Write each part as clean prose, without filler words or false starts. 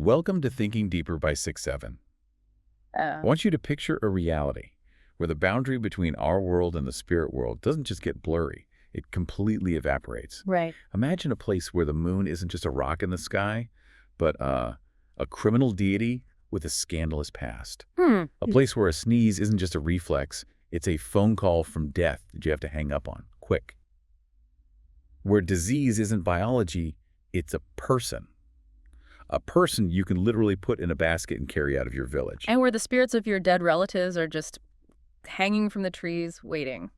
Welcome to Thinking Deeper by 6-7. I Oh, want you to picture a reality where the boundary between our world and the spirit world doesn't just get blurry, it completely evaporates. right. Imagine a place where the moon isn't just a rock in the sky, but a criminal deity with a scandalous past. Hmm. A place where a sneeze isn't just a reflex, it's a phone call from death that you have to hang up on, quick. Where disease isn't biology, it's a person. A person you can literally put in a basket and carry out of your village. And where the spirits of your dead relatives are just hanging from the trees, waiting.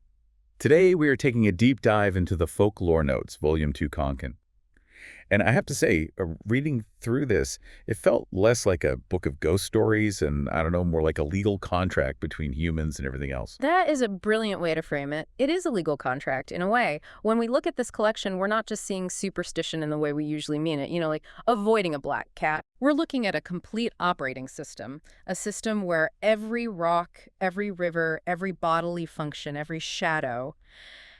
Today, we are taking a deep dive into the Folklore Notes, Volume 2 Konkan. And I have to say, reading through this, it felt less like a book of ghost stories and, I don't know, more like a legal contract between humans and everything else. That is a brilliant way to frame it. It is a legal contract, in a way. When we look at this collection, we're not just seeing superstition in the way we usually mean it, like avoiding a black cat. We're looking at a complete operating system, a system where every rock, every river, every bodily function, every shadow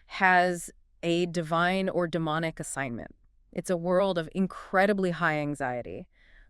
has a divine or demonic assignment. It's a world of incredibly high anxiety,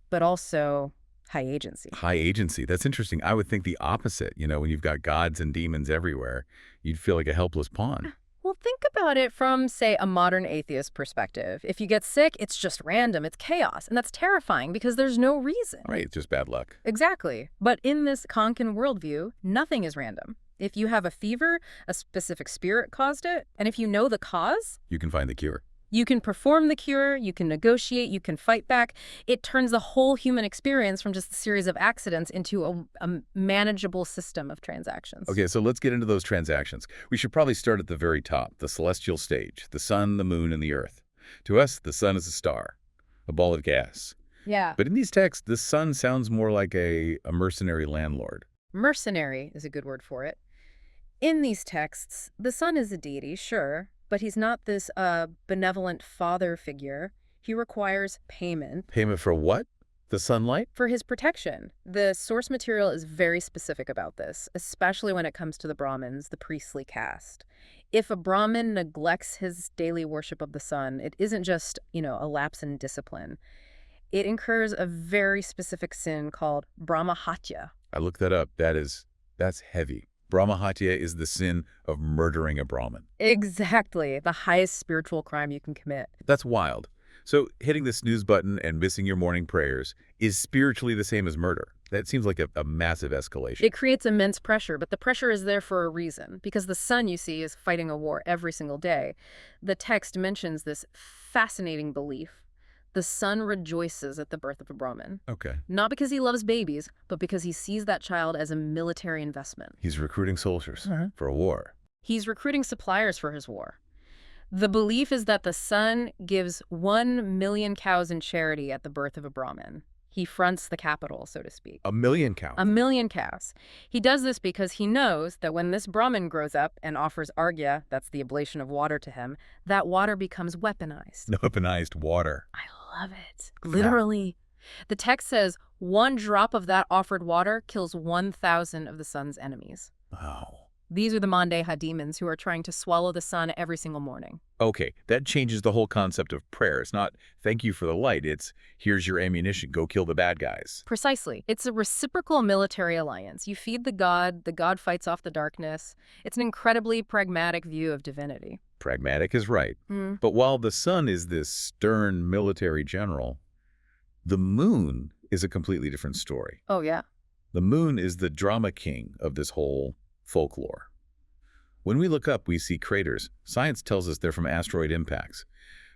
but also high agency. High agency, that's interesting. I would think the opposite. When you've got gods and demons everywhere, you'd feel like a helpless pawn. Well, think about it from, say, a modern atheist perspective. If you get sick, it's just random, it's chaos, and that's terrifying because there's no reason. Right, it's just bad luck. Exactly. But in this Konkan worldview, nothing is random. If you have a fever, a specific spirit caused it, and if you know the cause, You can find the cure. you can perform the cure, you can negotiate, you can fight back. It turns the whole human experience from just a series of accidents into a manageable system of transactions. Okay, so let's get into those transactions. We should probably start at the very top, the celestial stage, the sun, the moon, and the earth. To us, the sun is a star, a ball of gas. Yeah. But in these texts, the sun sounds more like a mercenary landlord. Mercenary is a good word for it. In these texts, the sun is a deity, sure, but he's not this benevolent father figure. He requires payment Payment for what? The sunlight? for his protection. The source material is very specific about this, especially when it comes to the Brahmins, the priestly caste. If a Brahmin neglects his daily worship of the sun, it isn't just, a lapse in discipline. It incurs a very specific sin called brahmahatya. I looked that up. That's heavy. Brahmahatya is the sin of murdering a Brahmin. Exactly, the highest spiritual crime you can commit. That's wild. So hitting the snooze button and missing your morning prayers is spiritually the same as murder. That seems like a massive escalation. It creates immense pressure, but the pressure is there for a reason, because the sun, you see, is fighting a war every single day. The text mentions this fascinating belief. The sun rejoices at the birth of a Brahmin. Okay. Not because he loves babies, but because he sees that child as a military investment. He's recruiting soldiers for a war. He's recruiting suppliers for his war. The belief is that the sun gives 1 million cows in charity at the birth of a Brahmin. He fronts the capital, so to speak. 1 million cows. 1 million cows. He does this because he knows that when this Brahmin grows up and offers arghya, that's the oblation of water to him, that water becomes weaponized. Weaponized water. I love it. Literally. The text says 1 drop of that offered water kills 1,000 of the sun's enemies. Wow. These are the Mandeha demons who are trying to swallow the sun every single morning. Okay, that changes the whole concept of prayer. It's not, thank you for the light. It's, here's your ammunition. Go kill the bad guys. Precisely. It's a reciprocal military alliance. You feed the god fights off the darkness. It's an incredibly pragmatic view of divinity. Pragmatic is right. But while the sun is this stern military general, the moon is a completely different story. Oh, yeah. The moon is the drama king of this whole folklore. When we look up, we see craters. Science tells us they're from asteroid impacts.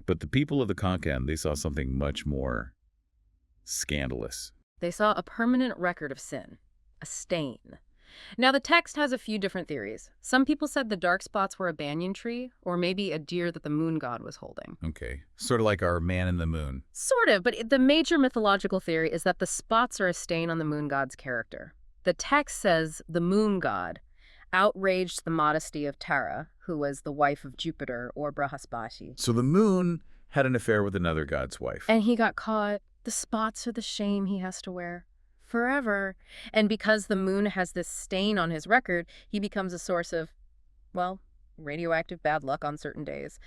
But the people of the Konkan, they saw something much more scandalous. They saw a permanent record of sin, a stain. Now, the text has a few different theories. Some people said the dark spots were a banyan tree, or maybe a deer that the moon god was holding. Okay, sort of like our man in the moon. Sort of, but the major mythological theory is that the spots are a stain on the moon god's character. The text says the moon god outraged the modesty of Tara, who was the wife of Jupiter or Brahaspati. So the moon had an affair with another god's wife. And he got caught. The spots are the shame he has to wear forever. And because the moon has this stain on his record, he becomes a source of, well, radioactive bad luck on certain days.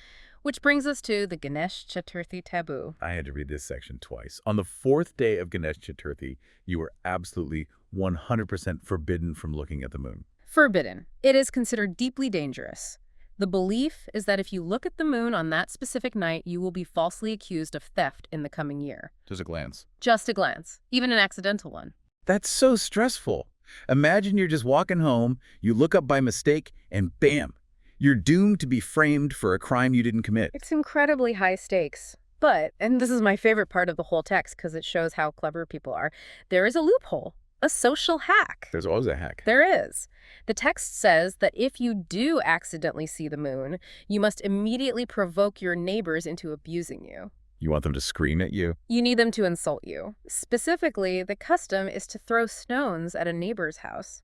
Which brings us to the Ganesh Chaturthi taboo. I had to read this section twice. On the fourth day of Ganesh Chaturthi, you are absolutely 100% forbidden from looking at the moon. Forbidden. It is considered deeply dangerous. The belief is that if you look at the moon on that specific night, you will be falsely accused of theft in the coming year. Just a glance. Just a glance, even an accidental one. That's so stressful. Imagine you're just walking home, you look up by mistake, and bam, you're doomed to be framed for a crime you didn't commit. It's incredibly high stakes. But, and this is my favorite part of the whole text because it shows how clever people are, there is a loophole. A social hack. There's always a hack. There is. The text says that if you do accidentally see the moon, you must immediately provoke your neighbors into abusing you. You want them to scream at you? You need them to insult you. Specifically, the custom is to throw stones at a neighbor's house,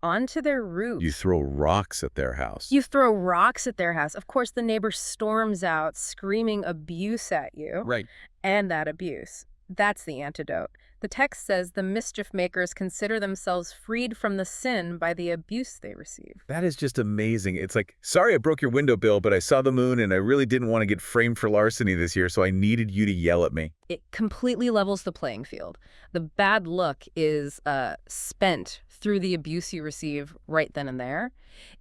onto their roof. You throw rocks at their house. You throw rocks at their house. Of course, the neighbor storms out, screaming abuse at you. Right. And that abuse. That's the antidote. The text says the mischief makers consider themselves freed from the sin by the abuse they receive. That is just amazing. It's like, sorry I broke your window, Bill, but I saw the moon and I really didn't want to get framed for larceny this year, so I needed you to yell at me. It completely levels the playing field. The bad luck is spent through the abuse you receive right then and there.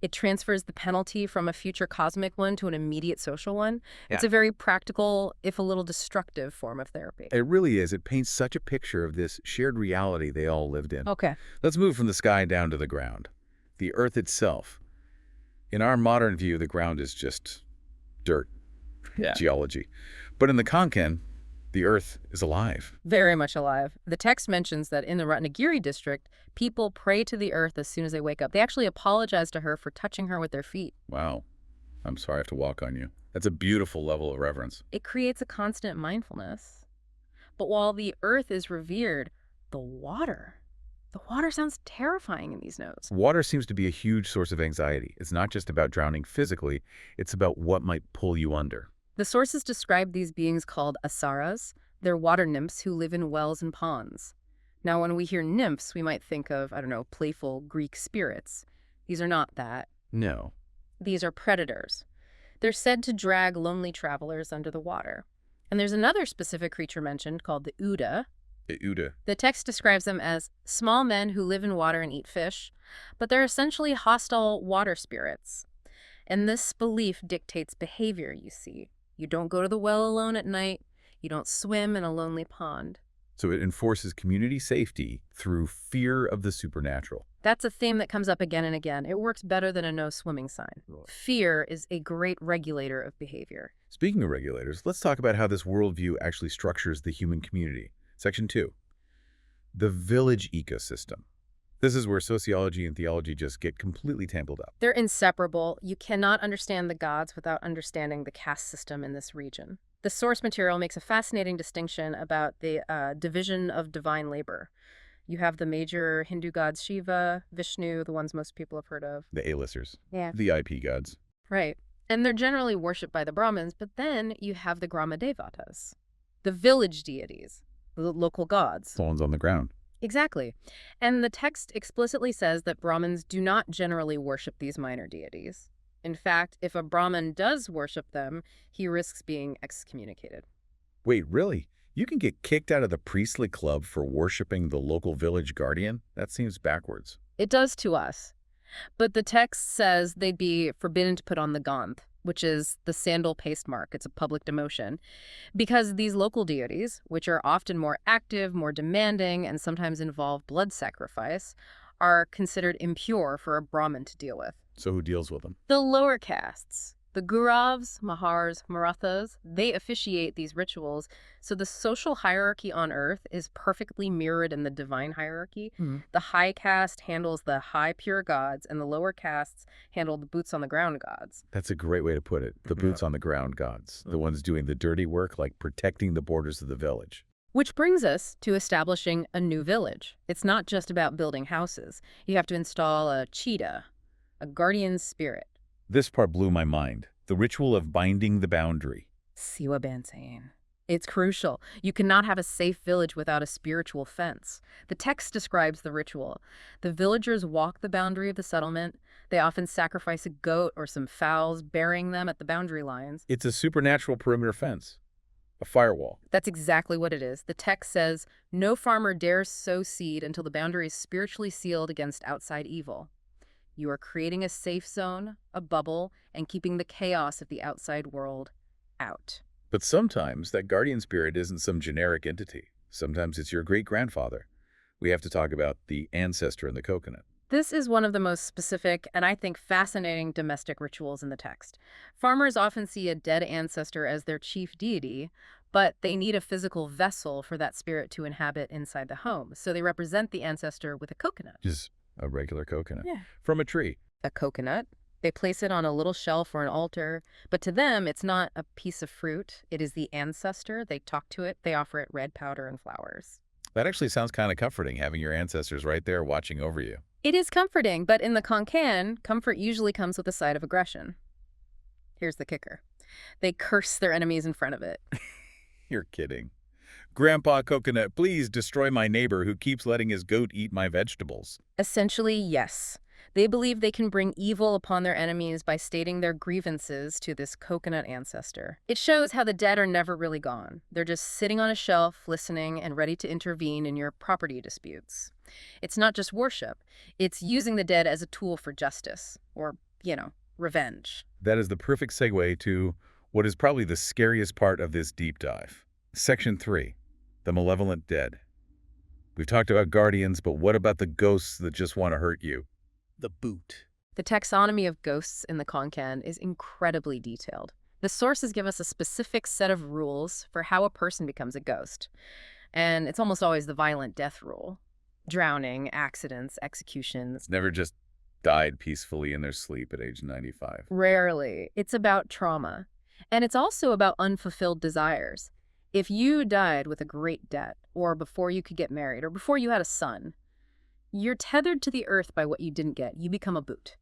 It transfers the penalty from a future cosmic one to an immediate social one. Yeah. It's a very practical, if a little destructive form of therapy. It really is. It paints such a picture of this shared reality they all lived in. Okay. Let's move from the sky down to the ground. The Earth itself. In our modern view, the ground is just dirt, geology. But in the Konkan, the Earth is alive. Very much alive. The text mentions that in the Ratnagiri district, people pray to the earth as soon as they wake up. They actually apologize to her for touching her with their feet. Wow. I'm sorry I have to walk on you. That's a beautiful level of reverence. It creates a constant mindfulness. But while the earth is revered, the water sounds terrifying in these notes. Water seems to be a huge source of anxiety. It's not just about drowning physically, it's about what might pull you under. The sources describe these beings called asaras. They're water nymphs who live in wells and ponds. Now, when we hear nymphs, we might think of, playful Greek spirits. These are not that. No. These are predators. They're said to drag lonely travelers under the water. And there's another specific creature mentioned called the Uda. The Uda. The text describes them as small men who live in water and eat fish, but they're essentially hostile water spirits. And this belief dictates behavior, you see. You don't go to the well alone at night. You don't swim in a lonely pond. So it enforces community safety through fear of the supernatural. That's a theme that comes up again and again. It works better than a no swimming sign. Fear is a great regulator of behavior. Speaking of regulators, let's talk about how this worldview actually structures the human community. Section 2. The village ecosystem. This is where sociology and theology just get completely tangled up. They're inseparable. You cannot understand the gods without understanding the caste system in this region. The source material makes a fascinating distinction about the division of divine labor. You have the major Hindu gods Shiva, Vishnu, the ones most people have heard of. The A-listers. Yeah. The IP gods. Right. And they're generally worshipped by the Brahmins, but then you have the Grama Devatas, the village deities, the local gods. The ones on the ground. Exactly. And the text explicitly says that Brahmins do not generally worship these minor deities. In fact, if a Brahmin does worship them, he risks being excommunicated. Wait, really? You can get kicked out of the priestly club for worshiping the local village guardian? That seems backwards. It does to us. But the text says they'd be forbidden to put on the gandh, which is the sandal paste mark. It's a public demotion. Because these local deities, which are often more active, more demanding, and sometimes involve blood sacrifice, are considered impure for a Brahmin to deal with. So who deals with them? The lower castes, the Gauravs, Mahars, Marathas, they officiate these rituals, so the social hierarchy on Earth is perfectly mirrored in the divine hierarchy. The high caste handles the high pure gods, and the lower castes handle the boots on the ground gods. That's a great way to put it. The boots on the ground gods. The ones doing the dirty work, like protecting the borders of the village. Which brings us to establishing a new village. It's not just about building houses. You have to install a cheetah, a guardian spirit. This part blew my mind. The ritual of binding the boundary. Siwa Bansain. It's crucial. You cannot have a safe village without a spiritual fence. The text describes the ritual. The villagers walk the boundary of the settlement. They often sacrifice a goat or some fowls, burying them at the boundary lines. It's a supernatural perimeter fence, a firewall. That's exactly what it is. The text says, no farmer dares sow seed until the boundary is spiritually sealed against outside evil. You are creating a safe zone, a bubble, and keeping the chaos of the outside world out. But sometimes that guardian spirit isn't some generic entity. Sometimes it's your great-grandfather. We have to talk about the ancestor in the coconut. This is one of the most specific and I think fascinating domestic rituals in the text. Farmers often see a dead ancestor as their chief deity, but they need a physical vessel for that spirit to inhabit inside the home. So they represent the ancestor with a coconut. Just a regular coconut. Yeah. From a tree. A coconut. They place it on a little shelf or an altar, but to them, it's not a piece of fruit. It is the ancestor. They talk to it. They offer it red powder and flowers. That actually sounds kind of comforting, having your ancestors right there watching over you. It is comforting, but in the Konkan, comfort usually comes with a side of aggression. Here's the kicker. They curse their enemies in front of it. You're kidding. Grandpa Coconut, please destroy my neighbor who keeps letting his goat eat my vegetables. Essentially, yes. They believe they can bring evil upon their enemies by stating their grievances to this coconut ancestor. It shows how the dead are never really gone. They're just sitting on a shelf, listening, and ready to intervene in your property disputes. It's not just worship. It's using the dead as a tool for justice, or, revenge. That is the perfect segue to what is probably the scariest part of this deep dive. Section 3, the malevolent dead. We've talked about guardians, but what about the ghosts that just want to hurt you? The boot. The taxonomy of ghosts in the Konkan is incredibly detailed. The sources give us a specific set of rules for how a person becomes a ghost. And it's almost always the violent death rule. Drowning, accidents, executions. Never just died peacefully in their sleep at age 95. Rarely. It's about trauma. And it's also about unfulfilled desires. If you died with a great debt, or before you could get married, or before you had a son, you're tethered to the earth by what you didn't get. You become a boot.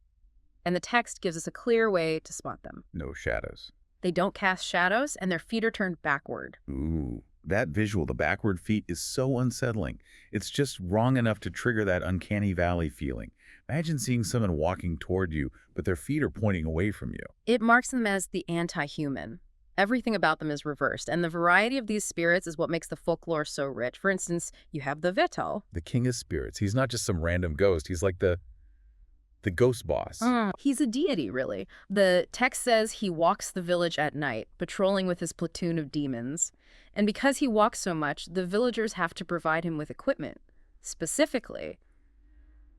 And the text gives us a clear way to spot them. No shadows. They don't cast shadows, and their feet are turned backward. Ooh, that visual, the backward feet, is so unsettling. It's just wrong enough to trigger that uncanny valley feeling. Imagine seeing someone walking toward you, but their feet are pointing away from you. It marks them as the anti-human. Everything about them is reversed, and the variety of these spirits is what makes the folklore so rich. For instance, you have the Vital. The king of spirits. He's not just some random ghost. He's like the ghost boss. He's a deity, really. The text says he walks the village at night, patrolling with his platoon of demons. And because he walks so much, the villagers have to provide him with equipment. Specifically,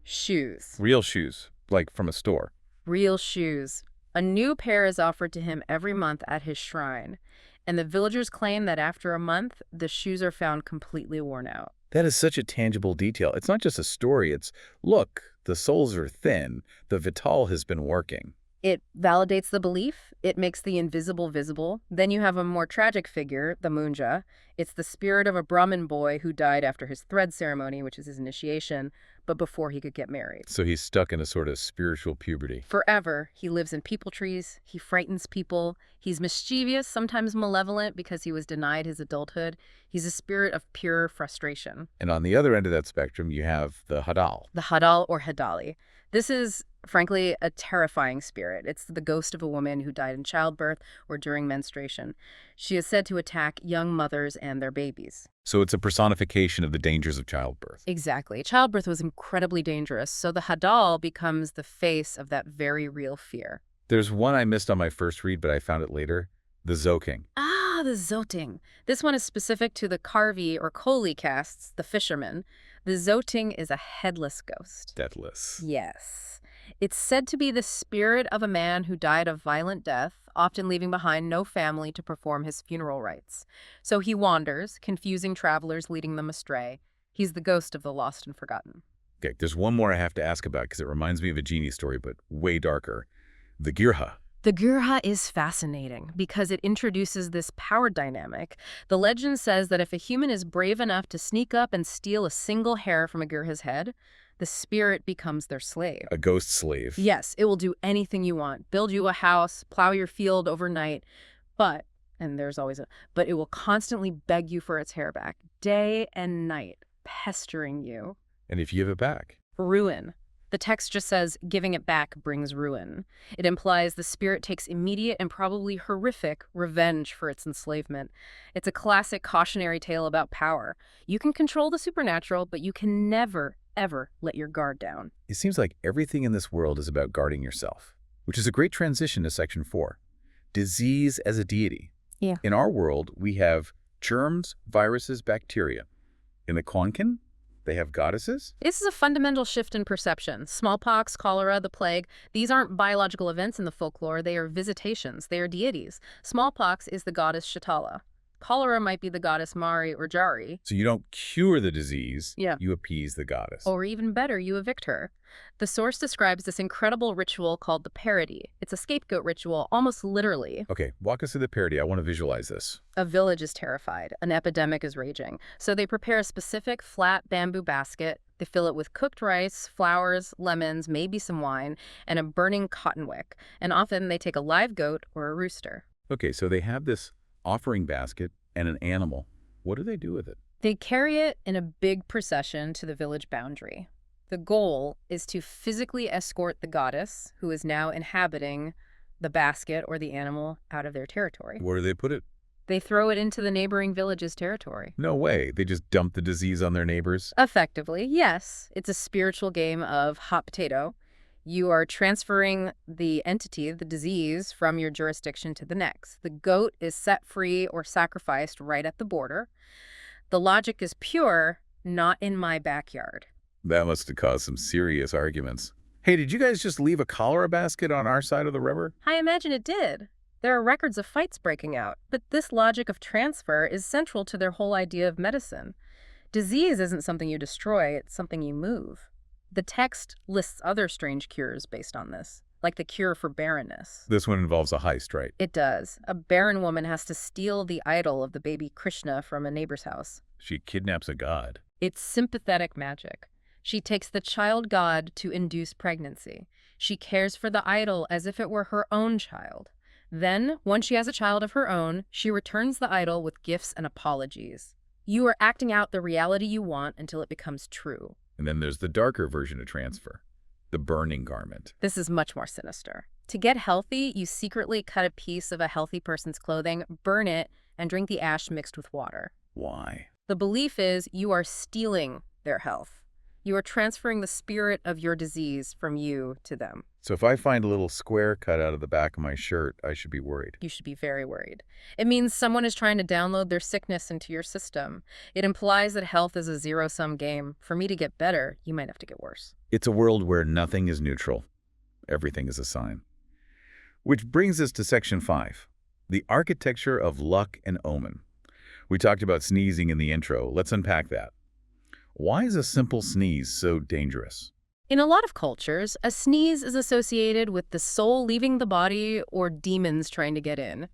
shoes. Real shoes, like from a store. Real shoes. A new pair is offered to him every month at his shrine, and the villagers claim that after a month, the shoes are found completely worn out. That is such a tangible detail. It's not just a story. It's, look, the soles are thin. The Vital has been working. It validates the belief. It makes the invisible visible. Then you have a more tragic figure, the Munja. It's the spirit of a Brahmin boy who died after his thread ceremony, which is his initiation, but before he could get married. So he's stuck in a sort of spiritual puberty. Forever, he lives in people trees. He frightens people. He's mischievous, sometimes malevolent because he was denied his adulthood. He's a spirit of pure frustration. And on the other end of that spectrum, you have the Hadal. The Hadal or Hadali. This is, frankly, a terrifying spirit. It's the ghost of a woman who died in childbirth or during menstruation. She is said to attack young mothers and their babies. So it's a personification of the dangers of childbirth. Exactly. Childbirth was incredibly dangerous, so the Hadal becomes the face of that very real fear. There's one I missed on my first read, but I found it later. The Zoking. Ah, the Zoting. This one is specific to the Karvi or Koli castes, the fishermen. The Zoting is a headless ghost. Deathless. Yes. It's said to be the spirit of a man who died of violent death, often leaving behind no family to perform his funeral rites. So he wanders, confusing travelers, leading them astray. He's the ghost of the lost and forgotten. Okay, there's one more I have to ask about because it reminds me of a genie story, but way darker. The Girha. The Girha is fascinating because it introduces this power dynamic. The legend says that if a human is brave enough to sneak up and steal a single hair from a Girha's head, the spirit becomes their slave. A ghost slave. Yes, it will do anything you want. Build you a house, plow your field overnight. But and there's always but it will constantly beg you for its hair back, day and night, pestering you. And if you give it back? Ruin. The text just says giving it back brings ruin. It implies the spirit takes immediate and probably horrific revenge for its enslavement. It's a classic cautionary tale about power. You can control the supernatural, but you can never, ever let your guard down. It seems like everything in this world is about guarding yourself, which is a great transition to section 4. Disease as a deity. Yeah. In our world, we have germs, viruses, bacteria. In the Konkan, they have goddesses? This is a fundamental shift in perception. Smallpox, cholera, the plague, these aren't biological events in the folklore. They are visitations. They are deities. Smallpox is the goddess Shatala. Cholera might be the goddess Mari or Jari. So you don't cure the disease, Yeah. you appease the goddess. Or even better, you evict her. The source describes this incredible ritual called the parody. It's a scapegoat ritual, almost literally. Okay, walk us through the parody. I want to visualize this. A village is terrified. An epidemic is raging. So they prepare a specific flat bamboo basket. They fill it with cooked rice, flowers, lemons, maybe some wine, and a burning cotton wick. And often they take a live goat or a rooster. Okay, so they have this offering basket and an animal. What do they do with it? They carry it in a big procession to the village boundary. The goal is to physically escort the goddess, who is now inhabiting the basket or the animal, out of their territory. Where do they put it? They throw it into the neighboring village's territory. No way. They just dump the disease on their neighbors? Effectively, yes. It's a spiritual game of hot potato. You are transferring the entity, the disease, from your jurisdiction to the next. The goat is set free or sacrificed right at the border. The logic is pure, not in my backyard. That must have caused some serious arguments. Hey, did you guys just leave a cholera basket on our side of the river? I imagine it did. There are records of fights breaking out, but this logic of transfer is central to their whole idea of medicine. Disease isn't something you destroy, it's something you move. The text lists other strange cures based on this, like the cure for barrenness. This one involves a heist, right? It does. A barren woman has to steal the idol of the baby Krishna from a neighbor's house. She kidnaps a god. It's sympathetic magic. She takes the child god to induce pregnancy. She cares for the idol as if it were her own child. Then, once she has a child of her own, she returns the idol with gifts and apologies. You are acting out the reality you want until it becomes true. And then there's the darker version of transfer, the burning garment. This is much more sinister. To get healthy, you secretly cut a piece of a healthy person's clothing, burn it, and drink the ash mixed with water. Why? The belief is you are stealing their health. You are transferring the spirit of your disease from you to them. So if I find a little square cut out of the back of my shirt, I should be worried. You should be very worried. It means someone is trying to download their sickness into your system. It implies that health is a zero-sum game. For me to get better, you might have to get worse. It's a world where nothing is neutral. Everything is a sign. Which brings us to section 5, the architecture of luck and omen. We talked about sneezing in the intro. Let's unpack that. Why is a simple sneeze so dangerous? In a lot of cultures, a sneeze is associated with the soul leaving the body or demons trying to get in.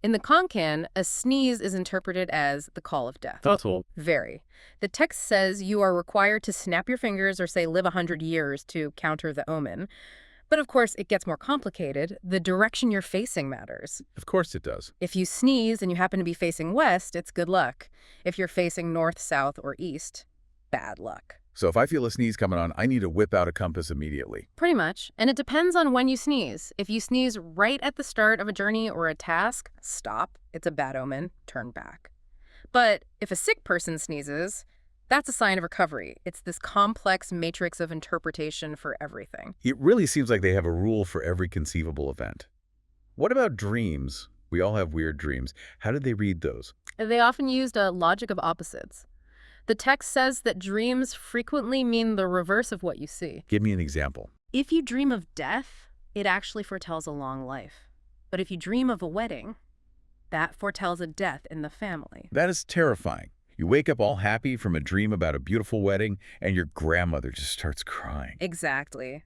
In the Konkan, a sneeze is interpreted as the call of death. Thoughtful. Very. The text says you are required to snap your fingers or say live 100 years to counter the omen. But of course, it gets more complicated. The direction you're facing matters. Of course it does. If you sneeze and you happen to be facing west, it's good luck. If you're facing north, south, or east, bad luck. So if I feel a sneeze coming on, I need to whip out a compass immediately. Pretty much. And it depends on when you sneeze. If you sneeze right at the start of a journey or a task, stop. It's a bad omen. Turn back. But if a sick person sneezes, that's a sign of recovery. It's this complex matrix of interpretation for everything. It really seems like they have a rule for every conceivable event. What about dreams? We all have weird dreams. How did they read those? They often used a logic of opposites. The text says that dreams frequently mean the reverse of what you see. Give me an example. If you dream of death, it actually foretells a long life. But if you dream of a wedding, that foretells a death in the family. That is terrifying. You wake up all happy from a dream about a beautiful wedding, and your grandmother just starts crying. Exactly.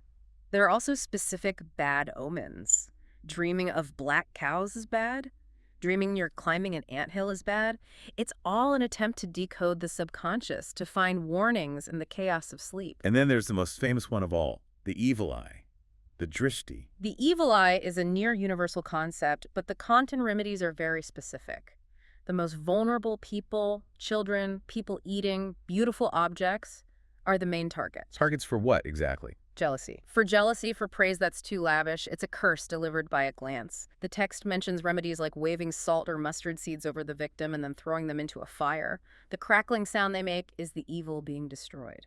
There are also specific bad omens. Dreaming of black cows is bad. Dreaming you're climbing an anthill is bad. It's all an attempt to decode the subconscious, to find warnings in the chaos of sleep. And then there's the most famous one of all, the evil eye. The drishti. The evil eye is a near universal concept, but the Konkan remedies are very specific. The most vulnerable people, children, people eating, beautiful objects are the main targets. Targets for what, exactly? Jealousy. For jealousy, for praise that's too lavish, it's a curse delivered by a glance. The text mentions remedies like waving salt or mustard seeds over the victim and then throwing them into a fire. The crackling sound they make is the evil being destroyed.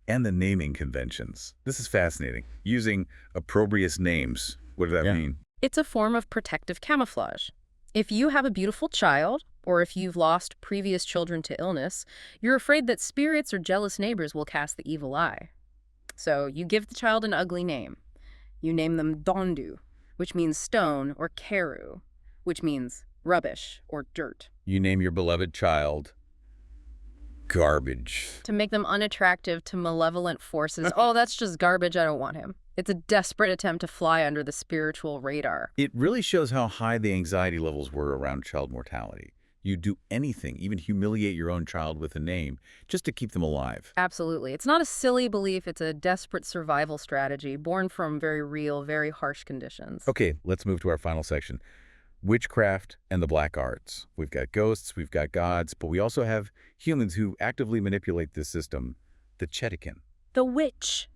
And the naming conventions. This is fascinating. Using opprobrious names. What does that mean? It's a form of protective camouflage. If you have a beautiful child, or if you've lost previous children to illness, you're afraid that spirits or jealous neighbors will cast the evil eye. So you give the child an ugly name. You name them Dondu, which means stone, or Keru, which means rubbish or dirt. You name your beloved child garbage. To make them unattractive to malevolent forces. Oh, that's just garbage, I don't want him. It's a desperate attempt to fly under the spiritual radar. It really shows how high the anxiety levels were around child mortality. You'd do anything, even humiliate your own child with a name, just to keep them alive. Absolutely. It's not a silly belief, it's a desperate survival strategy born from very real, very harsh conditions. Okay, let's move to our final section. Witchcraft and the black arts. We've got ghosts, we've got gods, but we also have humans who actively manipulate this system, the Chetikin. The witch.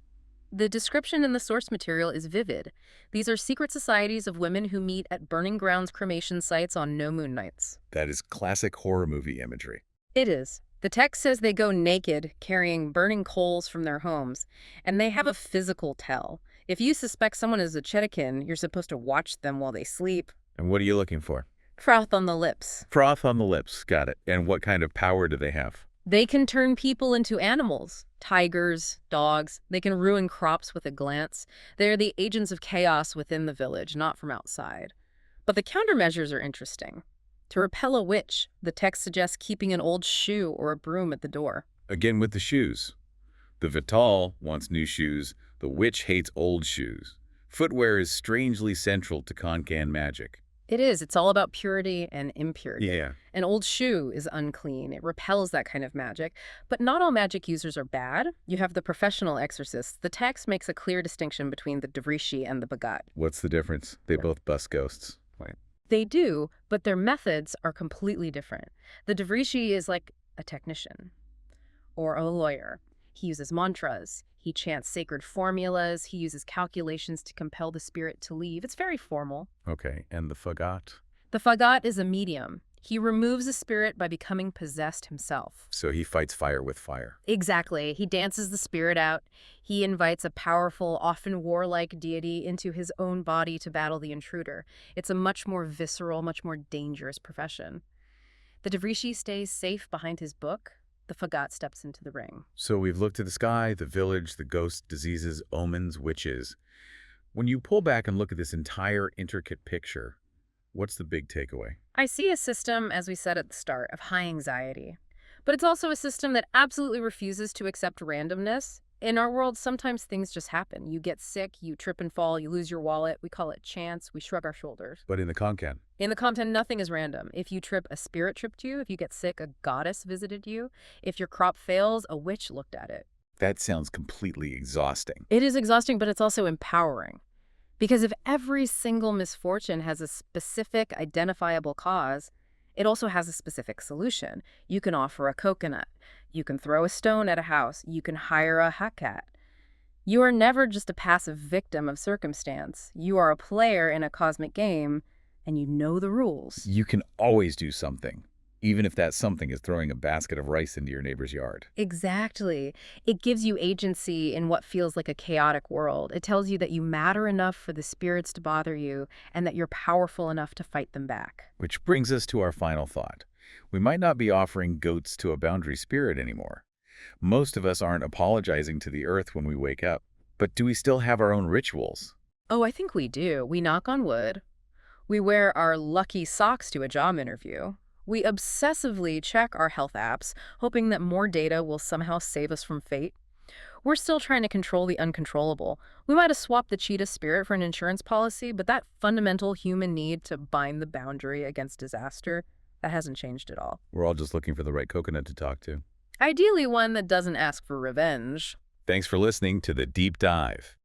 The description in the source material is vivid. These are secret societies of women who meet at burning grounds cremation sites on no moon nights. That is classic horror movie imagery. It is. The text says they go naked, carrying burning coals from their homes, and they have a physical tell. If you suspect someone is a Chetikin, you're supposed to watch them while they sleep. And what are you looking for? Froth on the lips. Froth on the lips, got it. And what kind of power do they have? They can turn people into animals. Tigers, dogs. They can ruin crops with a glance. They're the agents of chaos within the village, not from outside. But the countermeasures are interesting. To repel a witch, the text suggests keeping an old shoe or a broom at the door. Again with the shoes. The Vital wants new shoes. The witch hates old shoes. Footwear is strangely central to Konkan magic. It is. It's all about purity and impurity. Yeah. An old shoe is unclean. It repels that kind of magic. But not all magic users are bad. You have the professional exorcists. The text makes a clear distinction between the Devrishi and the Bagat. What's the difference? They both bust ghosts. Right. They do, but their methods are completely different. The Devrishi is like a technician or a lawyer. He uses mantras. He chants sacred formulas. He uses calculations to compel the spirit to leave. It's very formal. Okay, and the Fagat? The Fagat is a medium. He removes the spirit by becoming possessed himself. So he fights fire with fire. Exactly. He dances the spirit out. He invites a powerful, often warlike deity into his own body to battle the intruder. It's a much more visceral, much more dangerous profession. The Devrishi stays safe behind his book. The Fagat steps into the ring. So we've looked at the sky, the village, the ghosts, diseases, omens, witches. When you pull back and look at this entire intricate picture, what's the big takeaway? I see a system, as we said at the start, of high anxiety. But it's also a system that absolutely refuses to accept randomness. In our world, sometimes things just happen. You get sick, you trip and fall, you lose your wallet. We call it chance. We shrug our shoulders. But in the Konkan? In the Konkan, nothing is random. If you trip, a spirit tripped you. If you get sick, a goddess visited you. If your crop fails, a witch looked at it. That sounds completely exhausting. It is exhausting, but it's also empowering. Because if every single misfortune has a specific, identifiable cause, it also has a specific solution. You can offer a coconut. You can throw a stone at a house. You can hire a hakat. You are never just a passive victim of circumstance. You are a player in a cosmic game, and you know the rules. You can always do something, even if that something is throwing a basket of rice into your neighbor's yard. Exactly. It gives you agency in what feels like a chaotic world. It tells you that you matter enough for the spirits to bother you and that you're powerful enough to fight them back. Which brings us to our final thought. We might not be offering goats to a boundary spirit anymore. Most of us aren't apologizing to the earth when we wake up. But do we still have our own rituals? Oh, I think we do. We knock on wood. We wear our lucky socks to a job interview. We obsessively check our health apps, hoping that more data will somehow save us from fate. We're still trying to control the uncontrollable. We might have swapped the cheetah spirit for an insurance policy, but that fundamental human need to bind the boundary against disaster, that hasn't changed at all. We're all just looking for the right coconut to talk to. Ideally one that doesn't ask for revenge. Thanks for listening to The Deep Dive.